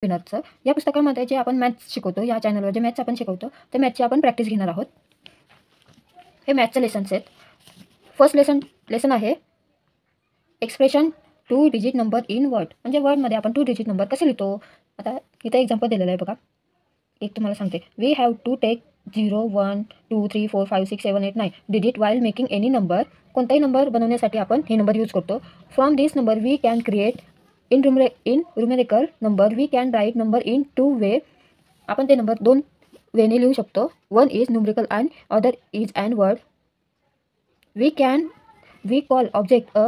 विनरचं या पुस्तकामध्ये जे आपण मॅथ्स शिकवतो, या चॅनलवर जे मॅथ्स आपण शिकवतो ते मॅथ्सची आपण प्रॅक्टिस घेणार आहोत. हे मॅथ्सचे लेसन्स आहेत. फर्स्ट लेसन आहे expression 2 digit number in word. म्हणजे वर्डमध्ये आपण 2 डिजिट नंबर कसे लिहितो. आता इथं एक्झाम्पल दिलेलं आहे बघा. एक तुम्हाला सांगते, we have to take 0 1 2 3 4 5 6 7 8 9 digit while making any number. कोणताही नंबर बनवण्यासाठी आपण हे नंबर यूज करतो. From this number we can create in numerical number we can write number in 2 way. आपण ते नंबर 2 वेने लिहू शकतो. One is numerical and other is and word. We call object a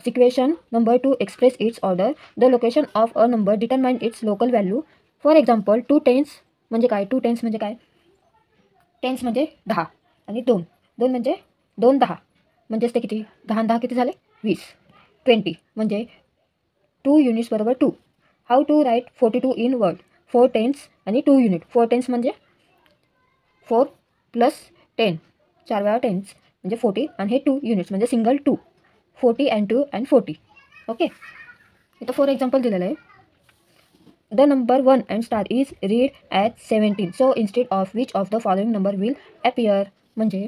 sequential number to express its order. The location of a number determine its local value. For example, 2 tens म्हणजे काय? 2 tens म्हणजे काय? Tense म्हणजे 10 आणि 2 म्हणजे 2 10 म्हणजेच ते किती? 10 10 किती झाले? 20. 20 म्हणजे 2 युनिट्स बरोबर 2. How to write 42 in word. 4 tens आणि 2 युनिट. 4 टेन्स म्हणजे 4 प्लस 10 4 वेळा टेन्स म्हणजे 40 आणि हे 2 युनिट्स म्हणजे सिंगल 2. 40 and 2 and 40. ओके, इथं फॉर एक्झाम्पल दिलेलं आहे. The number 1 and star is read at 17. So instead of which of the following number will appear. म्हणजे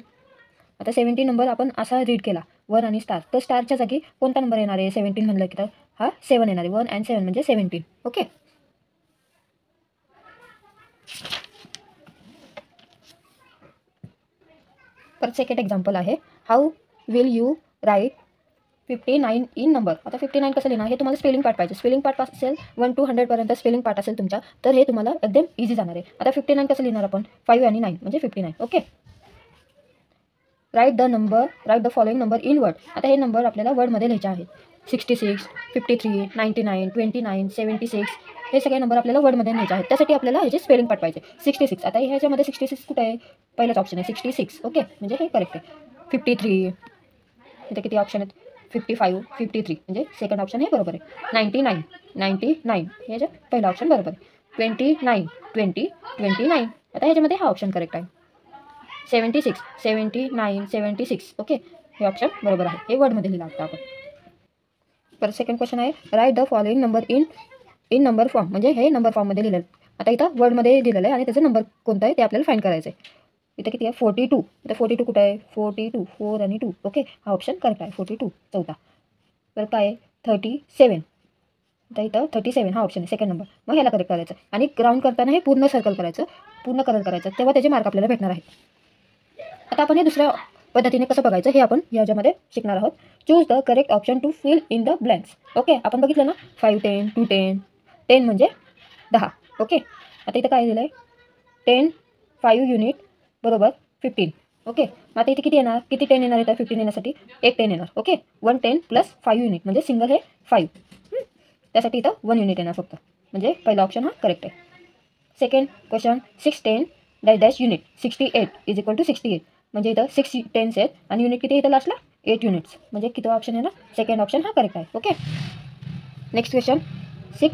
आता 17 नंबर आपण असा रीड केला 1 आणि स्टार, तर स्टारच्या जागी कोणता नंबर येणार आहे? 17 म्हणलं की तर हा 7 येणार आहे. 1 अँड 7 म्हणजे 17. ओके, परत सेकंड एक्झाम्पल आहे. How will you write 59 in number. आता 59 कसं लिहिणार हे तुम्हाला स्पेलिंग पार्ट पाहिजे. स्पेलिंग पार्ट असेल 1 to 100पर्यंत स्पेलिंग पार्ट असेल तुमचा, तर हे तुम्हाला एकदम इझी जाणार आहे. आता 59 कसं लिहिणार आपण? 5 आणि 9 म्हणजे 59. Okay, write the following number in word. आता हे नंबर आपल्याला वर्डमध्ये लिहायचे आहेत. 66 53 99 29 76 हे सगळे नंबर आपल्याला वर्डमध्ये लिहायचे आहेत. त्यासाठी आपल्याला ह्याचे स्पेलिंग पार्ट पाहिजे. 66 आता ह्याच्यामध्ये 66 कुठे आहे? पहिलाच ऑप्शन आहे 66. ओके, म्हणजे हे करेक्ट आहे. 53 इथे किती ऑप्शन आहेत? 55 53 म्हणजे सेकंड ऑप्शन हे बरोबर आहे. 99 हे ह्याच्यात पहिला ऑप्शन बरोबर आहे. 29 20 29 आता ह्याच्यामध्ये हा ऑप्शन करेक्ट आहे. 76 79 76. ओके, हे ऑप्शन बरोबर आहे. हे वर्डमध्ये लिहिलं आता आपण. परत सेकंड क्वेश्चन आहे, write the following number in number form. म्हणजे हे नंबर फॉर्ममध्ये लिहिलं आहे. आता इथं वर्डमध्ये दिलेलं आहे आणि त्याचा नंबर कोणता आहे ते आपल्याला फाईंड करायचं आहे. इथे किती आहे? 42. आता 42 कुठं आहे? 42 4 आणि 2. ओके, हा ऑप्शन करेक्ट आहे. 42 चौथा. तर काय आहे? 37. आता इथं 37 हा ऑप्शन आहे सेकंड नंबर. मग ह्याला करेक्ट करायचं आणि ग्राउंड करताना हे पूर्ण सर्कल करायचं, पूर्ण कलर करायचं, तेव्हा त्याचे मार्क आपल्याला भेटणार आहे. आता आपण हे दुसऱ्या पद्धतीने कसं बघायचं हे आपण याच्यामध्ये शिकणार आहोत. Choose the correct option to fill in the blanks. Okay, आपण बघितलं ना 5 10 2 10 10 म्हणजे 10. ओके, आता इथं काय दिलं आहे? 10 5 युनिट बरोबर 15. ओके, मग आता इथे किती येणार? किती 10 येणार इथं 15 येण्यासाठी? एक 10 येणार. ओके, 1 10 प्लस 5 युनिट म्हणजे सिंगल हे 5. त्यासाठी इथं 1 युनिट येणार फक्त. म्हणजे पहिला ऑप्शन हा करेक्ट आहे. Second question 6 10 dash dash unit 68 is equal to 68. म्हणजे इथं 6 टेन्स आहेत आणि युनिट किती इथं लास्टला 8 युनिट्स. म्हणजे किती ऑप्शन आहे ना? सेकंड ऑप्शन हा करेक्ट आहे. Okay, next question 6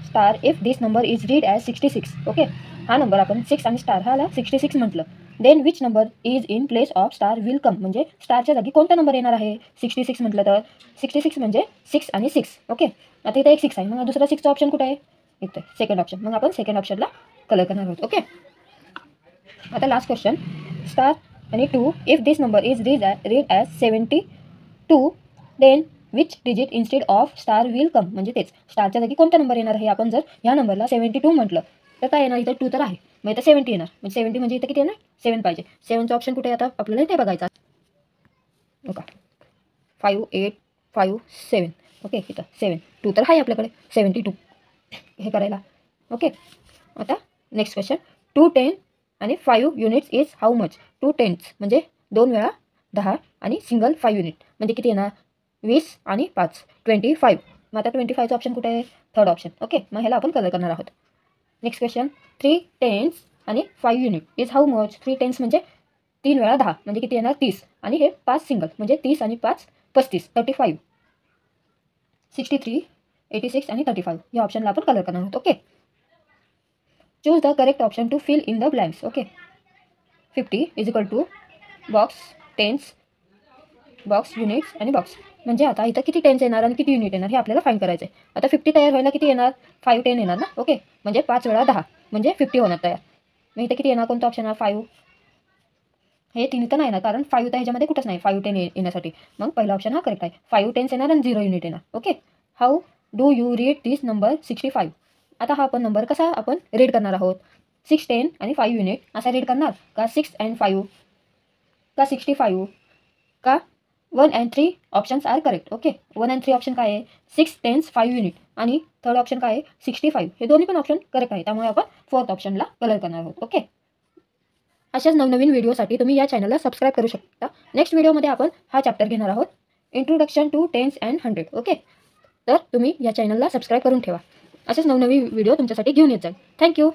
star if this number is read as 66. Okay, हा नंबर आपण 6 आणि स्टार हाला 66 म्हटलं. Then which number is in place of star will come. म्हणजे स्टारच्या जागी कोणता नंबर येणार आहे? 66 म्हटलं तर 66 म्हणजे 6 आणि 6. ओके, आता इथं एक 6 आहे, मग दुसरा 6चा ऑप्शन कुठे आहे? इथं सेकंड ऑप्शन. मग आपण सेकंड ऑप्शनला कलर करणार आहोत. ओके, आता लास्ट क्वेश्चन स्टार आणि 2 if this number is read as 72 then which digit instead of star will come. म्हणजे तेच स्टारच्या जागी कोणता नंबर येणार आहे? आपण जर ह्या नंबरला 72 म्हटलं तर काय येणार? इथं 2 तर आहे, मग इथं 70 येणार. म्हणजे 70 म्हणजे इथं किती येणार? 7 पाहिजे. 7चा ऑप्शन कुठे आहे? आता आपल्याला इथे बघायचा. ओके, 5 8 5 7. ओके, इथं 7 2 तर आहे आपल्याकडे 72 हे करायला. ओके, आता नेक्स्ट क्वेश्चन 2 10 आणि 5 units is how much. 2 tens म्हणजे 2 वेळा 10 आणि सिंगल 5 युनिट म्हणजे किती येणार? 20 आणि 5 25. मग आता 25चा ऑप्शन कुठे आहे? Third option. ओके, मग ह्याला आपण कलर करणार आहोत. नेक्स्ट क्वेश्चन 3 टेन्स आणि 5 unit is how much. 3 tens म्हणजे 3 वेळा 10 म्हणजे किती येणार? 30 आणि हे 5 सिंगल म्हणजे 30 आणि 5 35 35. 63 86 आणि 35 या ऑप्शनला आपण कलर करणार आहोत. Okay, choose the correct option to fill in the blanks. Okay, 50 is equal to box tens box, units आणि बॉक्स. म्हणजे आता इथं किती टेन्स येणार आणि किती युनिट येणार हे आपल्याला फाईंड करायचं आहे. आता 50 तयार व्हायला किती येणार? 5 10 येणार ना. ओके, म्हणजे 5 वेळा 10 म्हणजे 50 होणार तयार. मग इथं किती येणार? कोणता ऑप्शन आहे? 5. हे 3 तर नाही येणार, कारण 5 तर ह्याच्यामध्ये कुठंच नाही 5 10 येण्यासाठी. मग पहिला ऑप्शन हा करेक्ट आहे. 5 10 येणार आणि 0 युनिट येणार. Okay, how do you read this number 65? आता हा आपण नंबर कसा आपण रीड करणार आहोत? 6 10 आणि 5 युनिट असा रीड करणार का? 6 and 5 का 65 का 1 and 3 options are correct. Okay, 1 and 3 option काय आहे? 6 10 5 युनिट आणि थर्ड ऑप्शन काय आहे? 65. हे दोन्ही पण ऑप्शन करेक्ट आहे. त्यामुळे आपण फोर्थ ऑप्शनला कलर करणार आहोत. ओके, अशाच नवनवीन व्हिडिओसाठी तुम्ही या चॅनलला सबस्क्राईब करू शकता. नेक्स्ट व्हिडिओमध्ये आपण हा चॅप्टर घेणार आहोत, introduction to tens and 100. Okay, तर तुम्ही या चॅनलला सबस्क्राईब करून ठेवा. असेच नवनवीन व्हिडिओ तुमच्यासाठी घेऊन येत जाईल. थँक्यू.